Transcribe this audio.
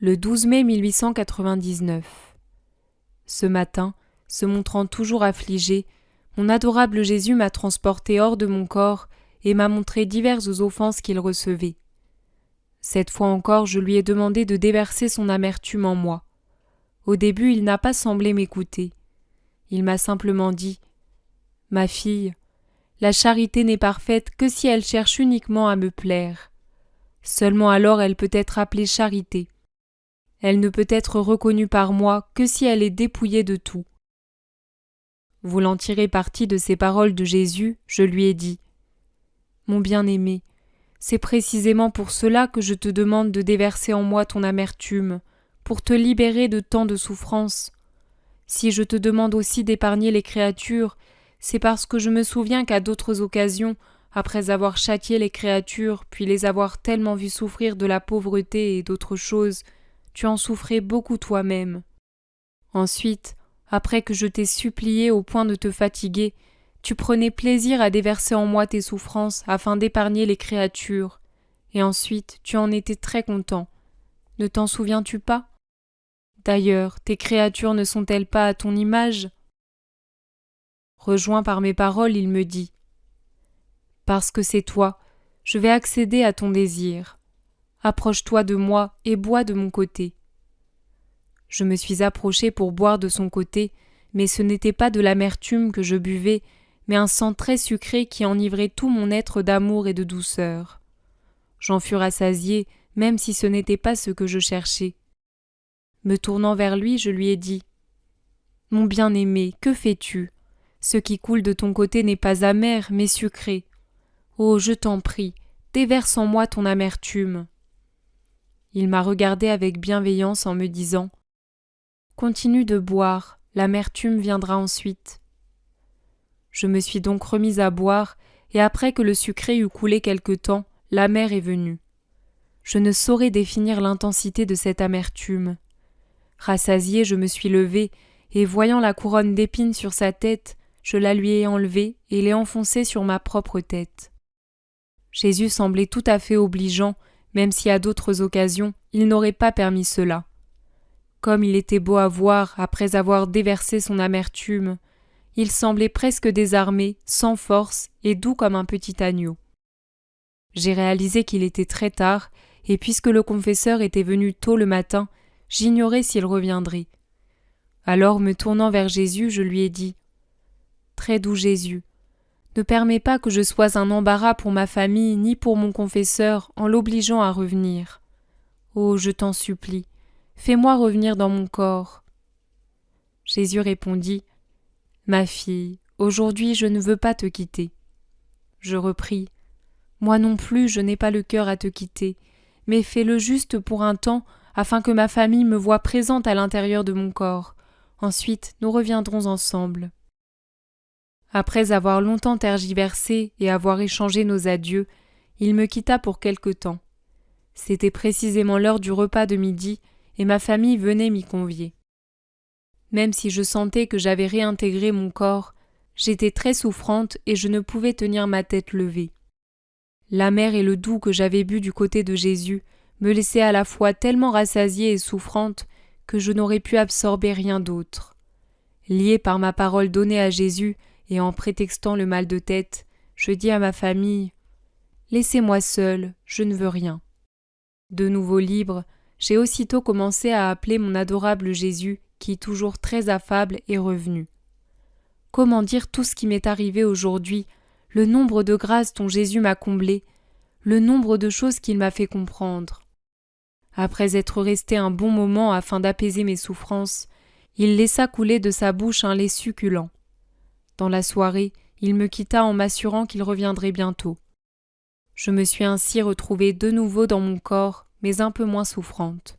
Le 12 mai 1899. Ce matin, se montrant toujours affligé, mon adorable Jésus m'a transporté hors de mon corps et m'a montré diverses offenses qu'il recevait. Cette fois encore, je lui ai demandé de déverser son amertume en moi. Au début, il n'a pas semblé m'écouter. Il m'a simplement dit « Ma fille, la charité n'est parfaite que si elle cherche uniquement à me plaire. Seulement alors elle peut être appelée charité. Elle ne peut être reconnue par moi que si elle est dépouillée de tout. » Voulant tirer parti de ces paroles de Jésus, je lui ai dit « Mon bien-aimé, c'est précisément pour cela que je te demande de déverser en moi ton amertume, pour te libérer de tant de souffrances. Si je te demande aussi d'épargner les créatures, c'est parce que je me souviens qu'à d'autres occasions, après avoir châtié les créatures, puis les avoir tellement vues souffrir de la pauvreté et d'autres choses, tu en souffrais beaucoup toi-même. Ensuite, après que je t'ai supplié au point de te fatiguer, tu prenais plaisir à déverser en moi tes souffrances afin d'épargner les créatures, et ensuite tu en étais très content. Ne t'en souviens-tu pas ? D'ailleurs, tes créatures ne sont-elles pas à ton image ? Rejoint par mes paroles, il me dit « Parce que c'est toi, je vais accéder à ton désir. Approche-toi de moi et bois de mon côté. » Je me suis approché pour boire de son côté, mais ce n'était pas de l'amertume que je buvais, mais un sang très sucré qui enivrait tout mon être d'amour et de douceur. J'en fus rassasié, même si ce n'était pas ce que je cherchais. Me tournant vers lui, je lui ai dit « Mon bien-aimé, que fais-tu ? Ce qui coule de ton côté n'est pas amer, mais sucré. Oh, je t'en prie, déverse en moi ton amertume. » Il m'a regardé avec bienveillance en me disant « Continue de boire, l'amertume viendra ensuite. » Je me suis donc remise à boire, et après que le sucré eut coulé quelque temps, l'amer est venu. Je ne saurais définir l'intensité de cette amertume. Rassasié, je me suis levée, et voyant la couronne d'épines sur sa tête, je la lui ai enlevée et l'ai enfoncée sur ma propre tête. Jésus semblait tout à fait obligeant, même si à d'autres occasions, il n'aurait pas permis cela. Comme il était beau à voir après avoir déversé son amertume, il semblait presque désarmé, sans force et doux comme un petit agneau. J'ai réalisé qu'il était très tard, et puisque le confesseur était venu tôt le matin, j'ignorais s'il reviendrait. Alors, me tournant vers Jésus, je lui ai dit « Très doux Jésus, ne permets pas que je sois un embarras pour ma famille ni pour mon confesseur en l'obligeant à revenir. Oh, je t'en supplie, fais-moi revenir dans mon corps. » Jésus répondit « Ma fille, aujourd'hui je ne veux pas te quitter. » Je repris « Moi non plus je n'ai pas le cœur à te quitter, mais fais-le juste pour un temps afin que ma famille me voie présente à l'intérieur de mon corps. Ensuite nous reviendrons ensemble. » Après avoir longtemps tergiversé et avoir échangé nos adieux, il me quitta pour quelque temps. C'était précisément l'heure du repas de midi et ma famille venait m'y convier. Même si je sentais que j'avais réintégré mon corps, j'étais très souffrante et je ne pouvais tenir ma tête levée. L'amer et le doux que j'avais bu du côté de Jésus me laissaient à la fois tellement rassasiée et souffrante que je n'aurais pu absorber rien d'autre. Liée par ma parole donnée à Jésus et en prétextant le mal de tête, je dis à ma famille « Laissez-moi seule, je ne veux rien. » De nouveau libre, j'ai aussitôt commencé à appeler mon adorable Jésus qui, toujours très affable, est revenu. Comment dire tout ce qui m'est arrivé aujourd'hui, le nombre de grâces dont Jésus m'a comblé, le nombre de choses qu'il m'a fait comprendre. Après être resté un bon moment afin d'apaiser mes souffrances, il laissa couler de sa bouche un lait succulent. Dans la soirée, il me quitta en m'assurant qu'il reviendrait bientôt. Je me suis ainsi retrouvée de nouveau dans mon corps, mais un peu moins souffrante.